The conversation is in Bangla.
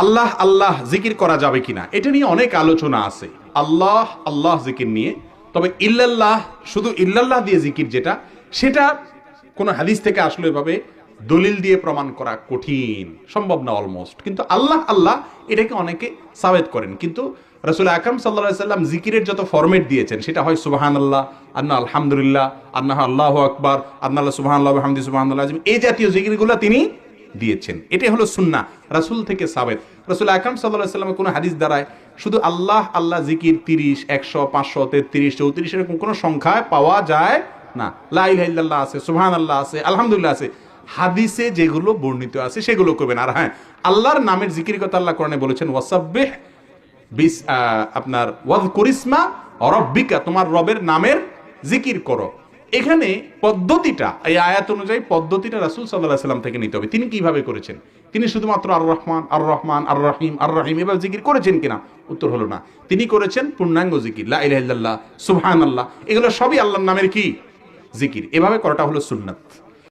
আল্লাহ আল্লাহ জিকির করা যাবে কিনা এটা নিয়ে অনেক আলোচনা আছে, আল্লাহ আল্লাহ জিকির নিয়ে। তবে ইল্লাল্লাহ, শুধু ইল্লাল্লাহ দিয়ে জিকির যেটা, সেটা কোনো হাদিস থেকে আসলে এভাবে দলিল দিয়ে প্রমাণ করা কঠিন, সম্ভব না অলমোস্ট। কিন্তু আল্লাহ আল্লাহ এটাকে অনেকে সাবেত করেন। কিন্তু রাসূল আকরাম সাল্লাল্লাহু আলাইহি সাল্লাম জিকিরের যত ফরম্যাট দিয়েছেন সেটা হয় সুবহানাল্লাহ, আন্না আলহামদুলিল্লাহ, আন্না আল্লাহু আকবার, আন্না সুবহানাল্লাহ ওয়া বিহামদিহি সুবহানাল্লাহ আযীম, এই জাতীয় জিকিরগুলো তিনি দিয়েছেন। এটাই হলো সুন্নাহ, রাসূল থেকে সাবেত। রাসূল আকরাম সাল্লাল্লাহু আলাইহি সাল্লামের কোনো হাদিস দ্বারায় শুধু আল্লাহ আল্লাহ জিকির 30, 100, 500, 33, 34 এরকম কোনো সংখ্যায় পাওয়া যায় না। লা ইলাহা ইল্লাল্লাহ আছে, সুবহানাল্লাহ আছে, আলহামদুলিল্লাহ আছে, হাদিসে যেগুলো বর্ণিত আছে সেগুলো করবেন। আর হ্যাঁ, আল্লাহর নামের জিকির কথা আল্লাহ কোরআনে বলেছেন, ওয়াসাব্বিহ আপনার ওয়াযকুরিসমা রাব্বিকা, তোমার রবের নামের জিকির করো। এখানে পদ্ধতিটা, এই আয়াত অনুযায়ী পদ্ধতিটা রাসূল সাল্লাল্লাহু আলাইহি ওয়াসাল্লাম থেকে নিতে হবে। তিনি কিভাবে করেছেন? তিনি শুধুমাত্র আর রহমান আর রহমান আর রহিম আর রহিম এভাবে জিকির করেছেন কিনা? উত্তর হলো না। তিনি করেছেন পূর্ণাঙ্গ জিকির, লা ইলাহা ইল্লাল্লাহ, সুবহানাল্লাহ, এগুলো সবই আল্লাহর নামের কি জিকির। এভাবে করাটা হলো সুন্নাত।